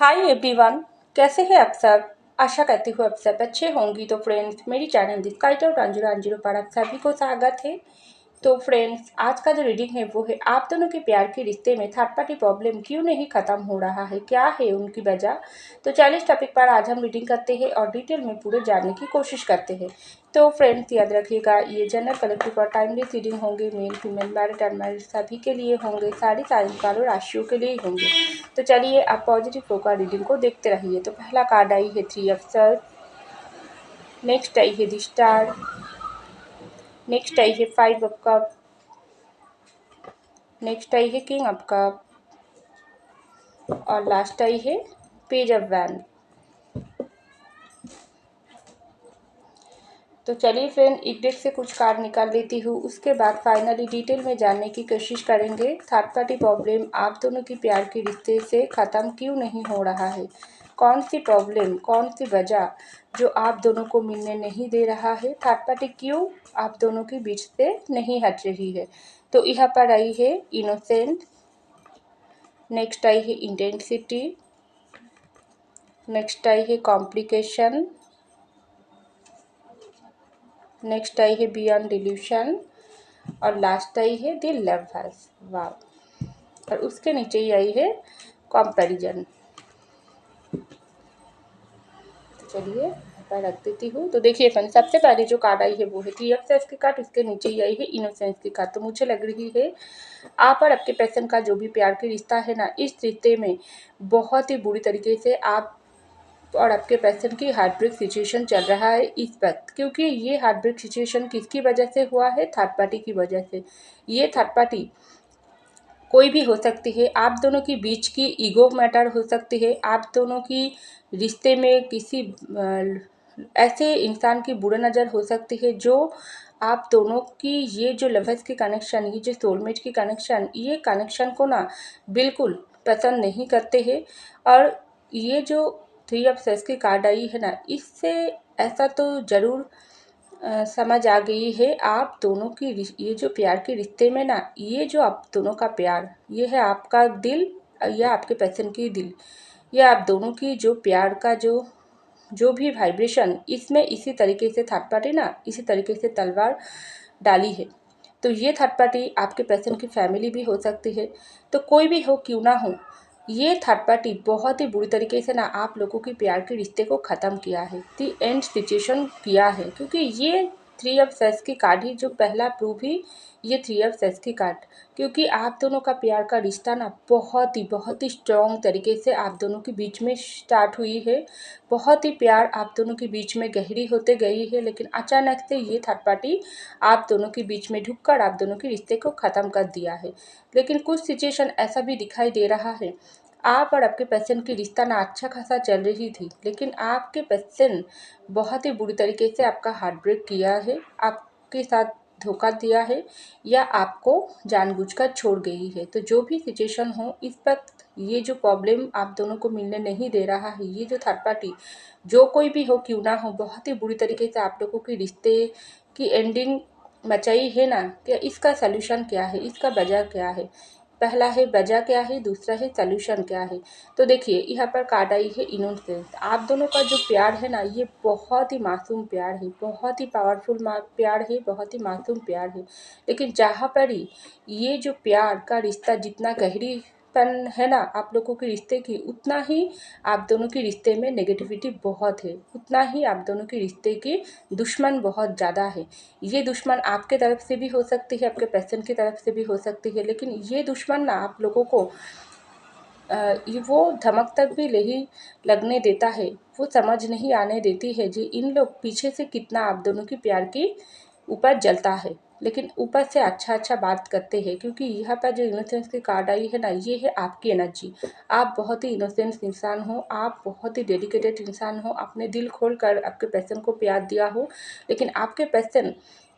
Hi everyone, कैसे हैं आप सब। आशा करती हूँ आप सब अच्छे होंगी। तो फ्रेंड्स, मेरी चैनल दिस्काइट और 1010 पर आप सभी को स्वागत है। तो फ्रेंड्स, आज का जो रीडिंग है वो है आप दोनों के प्यार के रिश्ते में थर्ड पार्टी प्रॉब्लम क्यों नहीं खत्म हो रहा है, क्या है उनकी वजह। तो चलिए इस टॉपिक पर आज हम रीडिंग करते हैं और डिटेल में पूरे जानने की कोशिश करते हैं। तो फ्रेंड्स, याद रखिएगा ये जनरल कलेक्टिव और टाइमली रीडिंग होंगे। मेल फीमेल मैरिड अनमैरिड सभी के लिए होंगे, सारी साइंस वालों राशियों के लिए ही होंगे। तो चलिए आप पॉजिटिव फ्लो का रीडिंग को देखते रहिए। तो पहला कार्ड आई है 3 ऑफ सॉर्ड्स, नेक्स्ट आई है द स्टार, नेक्स्ट आई है 5 ऑफ कप, नेक्स्ट आई है किंग ऑफ कप और लास्ट आई है पेज ऑफ वैन। तो चलिए फ्रेंड, एक डेक से कुछ कार्ड निकाल लेती हूँ, उसके बाद फाइनली डिटेल में जानने की कोशिश करेंगे थर्ड पार्टी प्रॉब्लम आप दोनों की प्यार के रिश्ते से ख़त्म क्यों नहीं हो रहा है। कौन सी प्रॉब्लम, कौन सी वजह जो आप दोनों को मिलने नहीं दे रहा है। थर्ड पार्टी क्यों आप दोनों के बीच से नहीं हट रही है। तो यहाँ पर आई है इनोसेंट, नेक्स्ट आई है इंटेंसिटी, नेक्स्ट आई है कॉम्प्लिकेशन, नेक्स्ट आई है बियॉन्ड डिल्यूशन और लास्ट आई है द लवर्स। वाव। और उसके नीचे ही आई है कंपैरिजन। तो चलिए मैं रख देती हूँ। तो देखिए फ्रेंड, सबसे पहले जो कार्ड आई है वो है 3 ऑफ सॉर्ड्स की कार्ड, उसके नीचे ही आई है इनोसेंस की कार्ड। तो मुझे लग रही है आप और आपके पर्सन का जो भी प्यार की रिश्ता है ना, इस रिश्ते में बहुत ही बुरी तरीके से आप और आपके पर्सन की हार्ट ब्रेक सिचुएशन चल रहा है इस वक्त। क्योंकि ये हार्ट ब्रेक सिचुएशन किसकी वजह से हुआ है, थर्ड पार्टी की वजह से। ये थर्ड पार्टी कोई भी हो सकती है, आप दोनों की बीच की ईगो मैटर हो सकती है, आप दोनों की रिश्ते में किसी ऐसे इंसान की बुरी नज़र हो सकती है जो आप दोनों की ये जो लवर्स की कनेक्शन, ये जो सोलमेट की कनेक्शन, ये कनेक्शन को ना बिल्कुल पसंद नहीं करते हैं। और ये जो 3 ऑफ सॉर्ड्स की कार्ड आई है ना, इससे ऐसा तो ज़रूर समझ आ गई है आप दोनों की ये जो प्यार के रिश्ते में ना, ये जो आप दोनों का प्यार, ये है आपका दिल या आपके पर्सन की दिल, या आप दोनों की जो प्यार का जो जो भी वाइब्रेशन, इसमें इसी तरीके से थर्ड पार्टी ना इसी तरीके से तलवार डाली है। तो ये थर्ड पार्टी आपके पर्सन की फैमिली भी हो सकती है। तो कोई भी हो क्यों ना हो, ये थर्ड पार्टी बहुत ही बुरी तरीके से ना आप लोगों की प्यार के रिश्ते को ख़त्म किया है, दी एंड सिचुएशन किया है। क्योंकि ये 3 ऑफ सॉर्ड्स की कार्ड ही जो पहला प्रूफ ही ये 3 ऑफ सॉर्ड्स की कार्ड। क्योंकि आप दोनों का प्यार का रिश्ता ना बहुत ही स्ट्रॉन्ग तरीके से आप दोनों के बीच में स्टार्ट हुई है। बहुत ही प्यार आप दोनों के बीच में गहरी होते गई है, लेकिन अचानक से ये थर्ड पार्टी आप दोनों के बीच में ढुककर आप दोनों के रिश्ते को ख़त्म कर दिया है। लेकिन कुछ सिचुएशन ऐसा भी दिखाई दे रहा है, आप और आपके पर्सन की रिश्ता ना अच्छा खासा चल रही थी, लेकिन आपके पर्सन बहुत ही बुरी तरीके से आपका हार्ट ब्रेक किया है, आपके साथ धोखा दिया है या आपको जानबूझकर छोड़ गई है। तो जो भी सिचुएशन हो, इस वक्त ये जो प्रॉब्लम आप दोनों को मिलने नहीं दे रहा है, ये जो थर्ड पार्टी जो कोई भी हो क्यों ना हो, बहुत ही बुरी तरीके से आप लोगों के रिश्ते की एंडिंग मचाई है ना, क्या इसका सलूशन क्या है, इसका वजह क्या है। पहला है वजह क्या है, दूसरा है सलूशन क्या है। तो देखिए यहाँ पर कार्ड आई है इनोसेंस। आप दोनों का जो प्यार है ना, ये बहुत ही मासूम प्यार है, बहुत ही पावरफुल प्यार है, बहुत ही मासूम प्यार है। लेकिन जहाँ पर ही ये जो प्यार का रिश्ता जितना गहरी पन है ना आप लोगों के रिश्ते की, उतना ही आप दोनों के रिश्ते में नेगेटिविटी बहुत है, उतना ही आप दोनों के रिश्ते के दुश्मन बहुत ज़्यादा है। ये दुश्मन आपके तरफ से भी हो सकती है, आपके पर्सन की तरफ से भी हो सकती है, लेकिन ये दुश्मन ना आप लोगों को वो धमक तक भी नहीं लगने देता है, वो समझ नहीं आने देती है जी इन लोग पीछे से कितना आप दोनों की प्यार की ऊपर जलता है। लेकिन ऊपर से अच्छा बात करते हैं। क्योंकि यहाँ पर जो इनोसेंस की कार्ड आई है ना, ये है आपकी एनर्जी। आप बहुत ही इनोसेंस इंसान हो, आप बहुत ही डेडिकेटेड इंसान हो, अपने दिल खोल कर आपके पर्सन को प्यार दिया हो, लेकिन आपके पर्सन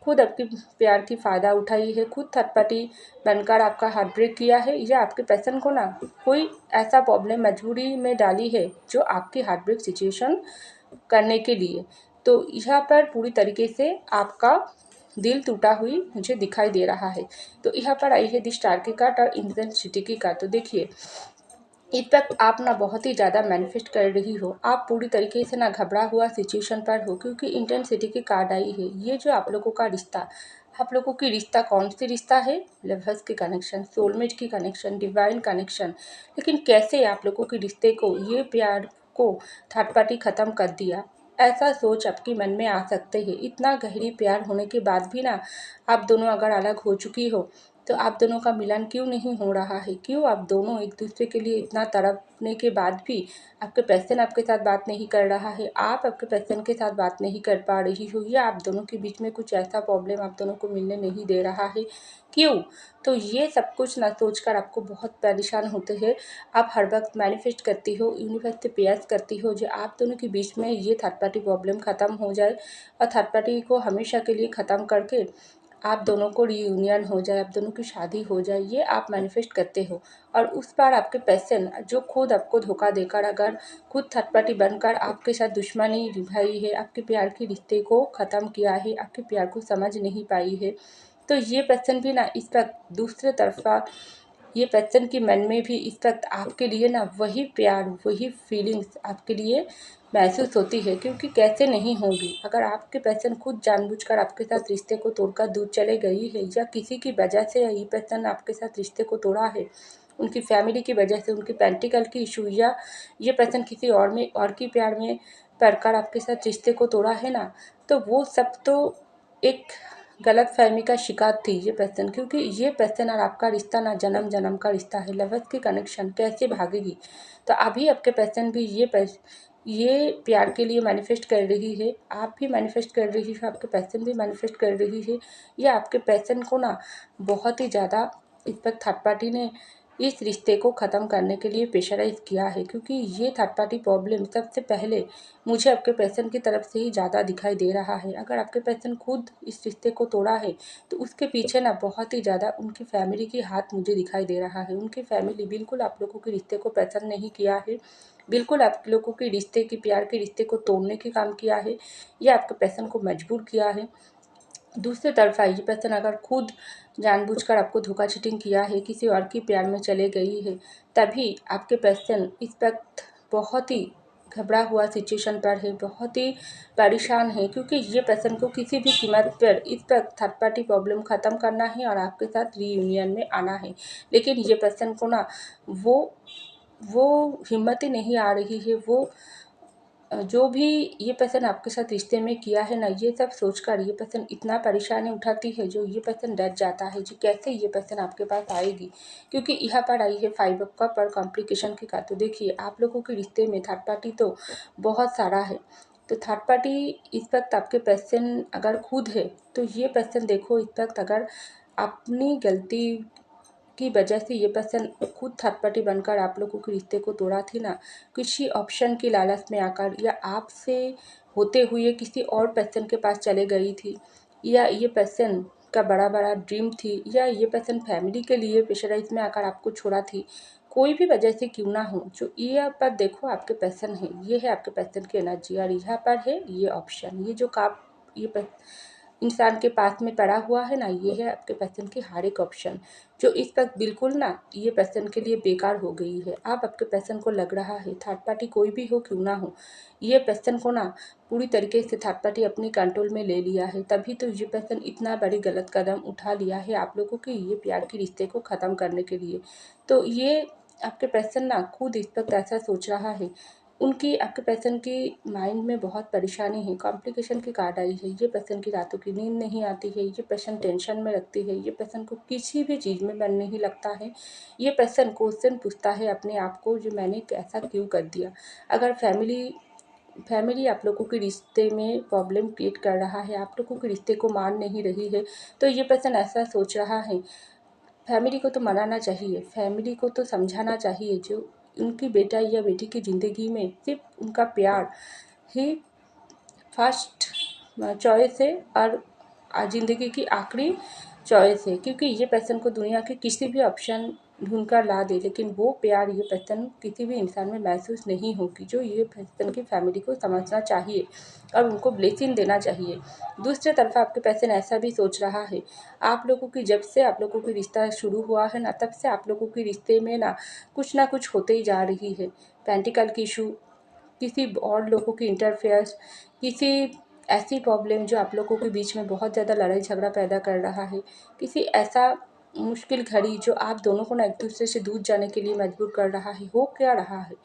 खुद आपके प्यार की फ़ायदा उठाई है, खुद थर्ड पार्टी बनकर आपका हार्ट ब्रेक किया है, या आपके पर्सन को ना कोई ऐसा प्रॉब्लम मजबूरी में डाली है जो आपकी हार्ट ब्रेक सिचुएशन करने के लिए। तो यहाँ पर पूरी तरीके से आपका दिल टूटा हुई मुझे दिखाई दे रहा है। तो यहाँ पर आई है द स्टार की कार्ड और इंटेंसिटी की कार्ड। तो देखिए इस वक्त आप ना बहुत ही ज़्यादा मैनिफेस्ट कर रही हो, आप पूरी तरीके से ना घबरा हुआ सिचुएशन पर हो, क्योंकि इंटेंसिटी की कार्ड आई है। ये जो आप लोगों का रिश्ता, आप लोगों की रिश्ता कौन सी रिश्ता है? लवर्स की कनेक्शन, सोलमेट की कनेक्शन, डिवाइन कनेक्शन। लेकिन कैसे आप लोगों के रिश्ते को, ये प्यार को थर्ड पार्टी ख़त्म कर दिया? ऐसा सोच आपके मन में आ सकते हैं। इतना गहरी प्यार होने के बाद भी ना आप दोनों अगर अलग हो चुकी हो, तो आप दोनों का मिलन क्यों नहीं हो रहा है? क्यों आप दोनों एक दूसरे के लिए इतना तड़पने के बाद भी आपके पर्सन आपके साथ बात नहीं कर रहा है, आप आपके पर्सन के साथ बात नहीं कर पा रही हो, या आप दोनों के बीच में कुछ ऐसा प्रॉब्लम आप दोनों को मिलने नहीं दे रहा है? क्यों? तो ये सब कुछ ना सोचकर आपको बहुत परेशान होते हैं। आप हर वक्त मैनिफेस्ट करती हो, यूनिवर्स से प्रेयर्स करती हो जो आप दोनों के बीच में ये थर्ड पार्टी प्रॉब्लम ख़त्म हो जाए, और थर्ड पार्टी को हमेशा के लिए ख़त्म करके आप दोनों को रीयूनियन हो जाए, आप दोनों की शादी हो जाए। ये आप मैनिफेस्ट करते हो। और उस बार आपके पर्सन जो खुद आपको धोखा देकर, अगर खुद थर्ड पार्टी बनकर आपके साथ दुश्मनी निभाई है, आपके प्यार के रिश्ते को ख़त्म किया है, आपके प्यार को समझ नहीं पाई है, तो ये पर्सन भी ना इस वक्त दूसरे तरफा, ये पर्सन के मन में भी इस वक्त आपके लिए ना वही प्यार, वही फीलिंग्स आपके लिए महसूस होती है। क्योंकि कैसे नहीं होगी? अगर आपके पर्सन खुद जानबूझकर आपके साथ रिश्ते को तोड़कर दूर चले गई है, या किसी की वजह से ये पर्सन आपके साथ रिश्ते को तोड़ा है, उनकी फैमिली की वजह से, उनकी पेंटिकल की इशू, या ये पर्सन किसी और में और की प्यार में पड़कर आपके साथ रिश्ते को तोड़ा है ना, तो वो सब तो एक गलत फहमी का शिकार थी ये पर्सन। क्योंकि ये पर्सन और आपका रिश्ता ना जन्म जन्म का रिश्ता है। लवर्स की कनेक्शन कैसे भागेगी? तो अभी आपके पर्सन भी ये प्यार के लिए मैनिफेस्ट कर रही है, आप भी मैनिफेस्ट कर रही है, आपके पर्सन भी मैनिफेस्ट कर रही है। ये आपके पर्सन को ना बहुत ही ज़्यादा इस पर थर्ड पार्टी ने इस रिश्ते को ख़त्म करने के लिए प्रेशराइज किया है। क्योंकि ये थर्ड पार्टी प्रॉब्लम सबसे पहले मुझे आपके पर्सन की तरफ से ही ज़्यादा दिखाई दे रहा है। अगर आपके पर्सन खुद इस रिश्ते को तोड़ा है, तो उसके पीछे ना बहुत ही ज़्यादा उनकी फैमिली की हाथ मुझे दिखाई दे रहा है। उनकी फैमिली बिल्कुल आप लोगों के रिश्ते को पसंद नहीं किया है, बिल्कुल आप लोगों के रिश्ते की, प्यार के रिश्ते को तोड़ने के काम किया है, या आपके पर्सन को मजबूर किया है। दूसरी तरफ ये पर्सन अगर खुद जानबूझकर आपको धोखा चीटिंग किया है, किसी और की प्यार में चले गई है, तभी आपके पर्सन इस वक्त बहुत ही घबरा हुआ सिचुएशन पर है, बहुत ही परेशान है। क्योंकि ये पर्सन को किसी भी कीमत पर इस वक्त थर्ड पार्टी प्रॉब्लम ख़त्म करना है और आपके साथ रीयूनियन में आना है। लेकिन ये पर्सन को ना वो वो हिम्मत ही नहीं आ रही है। वो जो भी ये पर्सन आपके साथ रिश्ते में किया है ना, ये सब सोचकर ये पर्सन इतना परेशानी उठाती है, जो ये पर्सन डर जाता है जी कैसे ये पर्सन आपके पास आएगी। क्योंकि यहाँ पर आई है 5 ऑफ कप और कॉम्प्लिकेशन की कार्ड। तो देखिए, आप लोगों के रिश्ते में थर्ड पार्टी तो बहुत सारा है। तो थर्ड पार्टी इस वक्त आपके पर्सन अगर खुद है, तो ये पर्सन देखो इस वक्त अगर अपनी गलती की वजह से ये पर्सन खुद थर्ड पार्टी बनकर आप लोगों के रिश्ते को तोड़ा थी ना, किसी ऑप्शन की लालच में आकर, या आपसे होते हुए किसी और पर्सन के पास चले गई थी, या ये पर्सन का बड़ा बड़ा ड्रीम थी, या ये पर्सन फैमिली के लिए प्रेशराइज में आकर आपको छोड़ा थी, कोई भी वजह से क्यों ना हो, जो ये पर देखो आपके पर्सन है, ये है आपके पर्सन की एनर्जी, और यहाँ पर है ये ऑप्शन, ये जो काम ये इंसान के पास में पड़ा हुआ है ना, ये है आपके पर्सन की हर एक ऑप्शन, जो इस वक्त बिल्कुल ना ये पर्सन के लिए बेकार हो गई है। आप आपके पर्सन को लग रहा है थर्ड पार्टी कोई भी हो क्यों ना हो, ये पर्सन को ना पूरी तरीके से थर्ड पार्टी अपनी कंट्रोल में ले लिया है। तभी तो ये पर्सन इतना बड़ी गलत कदम उठा लिया है आप लोगों के ये प्यार के रिश्ते को ख़त्म करने के लिए। तो ये आपके पर्सन ना खुद इस वक्त ऐसा सोच रहा है। उनकी आपके पर्सन की माइंड में बहुत परेशानी है, कॉम्प्लिकेशन की कार्ड आई है। ये पर्सन की रातों की नींद नहीं आती है, ये पर्सन टेंशन में रखती है, ये पर्सन को किसी भी चीज़ में मन नहीं लगता है। ये पर्सन क्वेश्चन पूछता है अपने आप को, जो मैंने ऐसा क्यों कर दिया। अगर फैमिली आप लोगों के रिश्ते में प्रॉब्लम क्रिएट कर रहा है, आप लोगों के रिश्ते को मान नहीं रही है, तो ये पर्सन ऐसा सोच रहा है फैमिली को तो मनाना चाहिए, फैमिली को तो समझाना चाहिए, जो उनकी बेटा या बेटी की ज़िंदगी में सिर्फ उनका प्यार ही फर्स्ट चॉइस है, और ज़िंदगी की आखिरी चॉइस है। क्योंकि ये पर्सन को दुनिया के किसी भी ऑप्शन ढूंढ कर ला दे, लेकिन वो प्यार ये पर्सन किसी भी इंसान में महसूस नहीं होगी जो ये पर्सन की फैमिली को समझना चाहिए और उनको ब्लेसिंग देना चाहिए। दूसरी तरफ आपके पर्सन ऐसा भी सोच रहा है, आप लोगों की जब से आप लोगों की रिश्ता शुरू हुआ है ना, तब से आप लोगों के रिश्ते में ना कुछ होते ही जा रही है। पेंटिकल की इशू, किसी और लोगों की इंटरफेयर्स, किसी ऐसी प्रॉब्लम जो आप लोगों के बीच में बहुत ज़्यादा लड़ाई झगड़ा पैदा कर रहा है, किसी ऐसा मुश्किल घड़ी जो आप दोनों को ना एक दूसरे से दूर जाने के लिए मजबूर कर रहा है। हो क्या रहा है?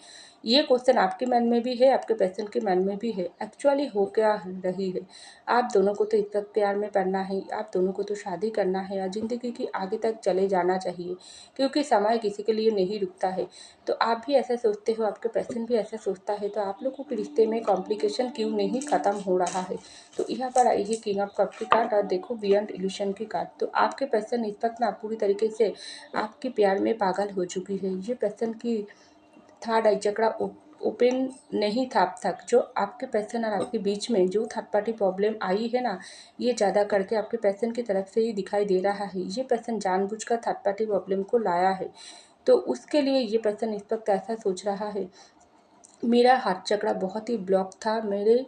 ये क्वेश्चन आपके मन में भी है, आपके पर्सन के मन में भी है। एक्चुअली हो क्या रही है? आप दोनों को तो इस वक्त प्यार में पड़ना है, आप दोनों को तो शादी करना है या ज़िंदगी की आगे तक चले जाना चाहिए, क्योंकि समय किसी के लिए नहीं रुकता है। तो आप भी ऐसा सोचते हो, आपके पर्सन भी ऐसा सोचता है, तो आप लोगों के रिश्ते में कॉम्प्लिकेशन क्यों नहीं ख़त्म हो रहा है? तो यहाँ पर आई है किंग ऑफ कप की कार्ड और देखो बियॉन्ड इल्यूशन की कार्ड। तो आपके पर्सन इस वक्त ना पूरी तरीके से आपके प्यार में पागल हो चुकी है। ये पर्सन की थर्ड आई चक्रा ओपन नहीं था अब तक। जो आपके पर्सन और आपके बीच में जो थर्ड पार्टी प्रॉब्लम आई है ना, ये ज़्यादा करके आपके पर्सन की तरफ से ही दिखाई दे रहा है। ये पर्सन जानबूझकर थर्ड पार्टी प्रॉब्लम को लाया है, तो उसके लिए ये पर्सन इस वक्त ऐसा सोच रहा है, मेरा हाथ चक्रा बहुत ही ब्लॉक था, मेरे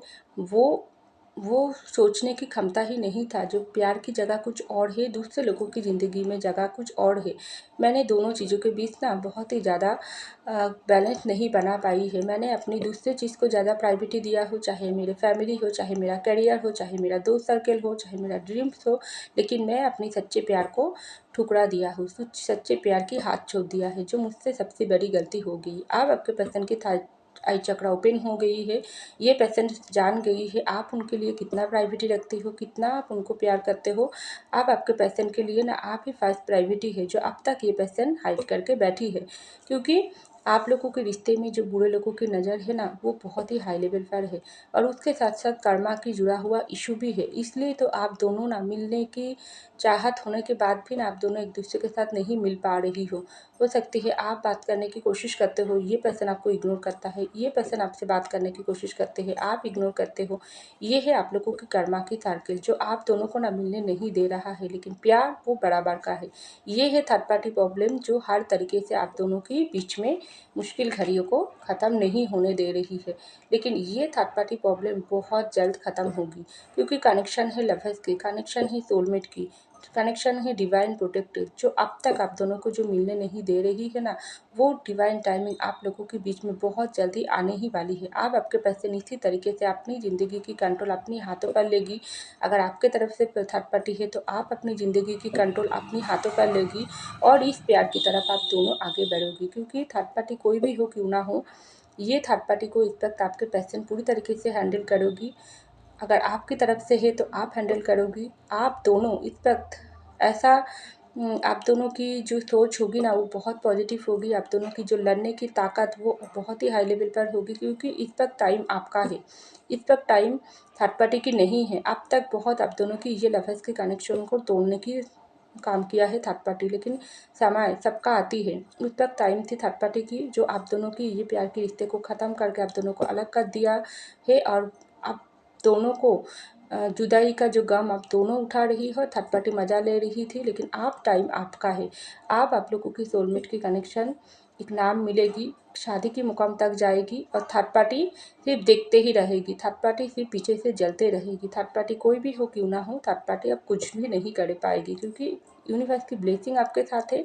वो सोचने की क्षमता ही नहीं था। जो प्यार की जगह कुछ और है, दूसरे लोगों की ज़िंदगी में जगह कुछ और है। मैंने दोनों चीज़ों के बीच ना बहुत ही ज़्यादा बैलेंस नहीं बना पाई है। मैंने अपनी दूसरी चीज़ को ज़्यादा प्रायोरिटी दिया हो, चाहे मेरे फैमिली हो, चाहे मेरा करियर हो, चाहे मेरा दोस्त सर्कल हो, चाहे मेरा ड्रीम्स हो, लेकिन मैं अपनी सच्चे प्यार को ठुकरा दिया हूँ, सच्चे प्यार की हाथ छोड़ दिया है, जो मुझसे सबसे बड़ी गलती हो गई। अब आपके पर्सन की आई चक्रा ओपन हो गई है। ये पर्सन जान गई है आप उनके लिए कितना प्रायोरिटी रखते हो, कितना आप उनको प्यार करते हो। अब आपके पर्सन के लिए ना आप ही फर्स्ट प्रायोरिटी है, जो अब तक ये पर्सन हाइड करके बैठी है, क्योंकि आप लोगों के रिश्ते में जो बुरे लोगों की नज़र है ना, वो बहुत ही हाई लेवल पर है और उसके साथ साथ कर्मा की जुड़ा हुआ इशू भी है। इसलिए तो आप दोनों ना मिलने की चाहत होने के बाद भी ना आप दोनों एक दूसरे के साथ नहीं मिल पा रही हो सकती है आप बात करने की कोशिश करते हो, ये पर्सन आपको इग्नोर करता है, ये पर्सन आपसे बात करने की कोशिश करते हैं, आप इग्नोर करते हो। ये है आप लोगों की कर्मा की सर्किल, जो आप दोनों को ना मिलने नहीं दे रहा है, लेकिन प्यार वो बराबर का है। ये है थर्ड पार्टी प्रॉब्लम, जो हर तरीके से आप दोनों के बीच में मुश्किल घड़ियों को ख़त्म नहीं होने दे रही है। लेकिन ये थर्ड पार्टी प्रॉब्लम बहुत जल्द ख़त्म होगी, क्योंकि कनेक्शन है लवर्स की, कनेक्शन है सोलमेट की, कनेक्शन है डिवाइन प्रोटेक्टिव, जो अब तक आप दोनों को जो मिलने नहीं दे रही है ना, वो डिवाइन टाइमिंग आप लोगों के बीच में बहुत जल्दी आने ही वाली है। आप आपके पर्सन इसी तरीके से अपनी ज़िंदगी की कंट्रोल अपने हाथों पर लेगी। अगर आपके तरफ से थर्ड पार्टी है, तो आप अपनी ज़िंदगी की कंट्रोल अपने हाथों पर लेगी और इस प्यार की तरफ आप दोनों आगे बढ़ोगी, क्योंकि थर्ड पार्टी कोई भी हो क्यों ना हो, ये थर्ड पार्टी को इस वक्त आपके पर्सन पूरी तरीके से हैंडल करोगी। अगर आपकी तरफ से है तो आप हैंडल करोगी। आप दोनों इस वक्त ऐसा आप दोनों की जो सोच होगी ना, वो बहुत पॉजिटिव होगी। आप दोनों की जो लड़ने की ताकत वो बहुत ही हाई लेवल पर होगी, क्योंकि इस वक्त टाइम आपका है। इस वक्त टाइम थर्ड पार्टी की नहीं है। अब तक बहुत आप दोनों की ये लवर्स के कनेक्शन को तोड़ने की काम किया है थर्ड पार्टी, लेकिन समय सबका आती है। उस वक्त टाइम थी थर्ड पार्टी की, जो आप दोनों की ये प्यार के रिश्ते को ख़त्म करके आप दोनों को अलग कर दिया है और आप दोनों को जुदाई का जो गम आप दोनों उठा रही हो, थर्ड पार्टी मजा ले रही थी, लेकिन आप टाइम आपका है। आप लोगों की सोलमेट की कनेक्शन एक नाम मिलेगी, शादी की मुकाम तक जाएगी और थर्ड पार्टी सिर्फ देखते ही रहेगी, थर्ड पार्टी सिर्फ पीछे से जलते रहेगी। थर्ड पार्टी कोई भी हो क्यों ना हो, थर्ड पार्टी अब कुछ भी नहीं कर पाएगी, क्योंकि यूनिवर्स की ब्लेसिंग आपके साथ है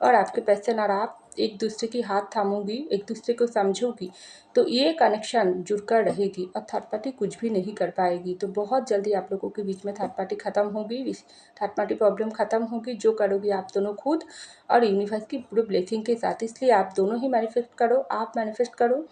और आपके पर्सन और आप एक दूसरे की हाथ थामोगी, एक दूसरे को समझोगी, तो ये कनेक्शन जुड़कर रहेगी और थर्ड पार्टी कुछ भी नहीं कर पाएगी। तो बहुत जल्दी आप लोगों के बीच में थर्ड पार्टी ख़त्म होगी, थर्ड पार्टी प्रॉब्लम ख़त्म होगी। जो करोगी आप दोनों खुद और यूनिवर्स की पूरे ब्लेसिंग के साथ। इसलिए आप दोनों ही मैनिफेस्ट करो, आप मैनिफेस्ट करो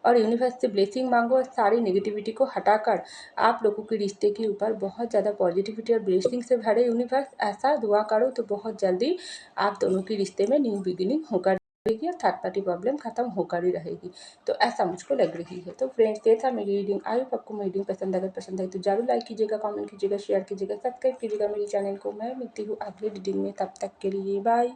और यूनिवर्स से ब्लेसिंग मांगो और सारी नेगेटिविटी को हटाकर आप लोगों के रिश्ते के ऊपर बहुत ज़्यादा पॉजिटिविटी और ब्लेसिंग से भरे यूनिवर्स, ऐसा दुआ करो तो बहुत जल्दी आप दोनों के रिश्ते में न्यू बिगिनिंग होकर रहेगी और थर्ड पार्टी प्रॉब्लम खत्म होकर ही रहेगी। तो ऐसा मुझको लग रही है। तो फ्रेंड्स, ये था मेरी रीडिंग। आई होप आपको मेरी रीडिंग पसंद, अगर पसंद आई तो जरूर लाइक कीजिएगा, कमेंट कीजिएगा, शेयर कीजिएगा, सब्सक्राइब कीजिएगा मेरे चैनल को। मैं मिलती हूँ अगली रीडिंग में, तब तक के लिए बाय।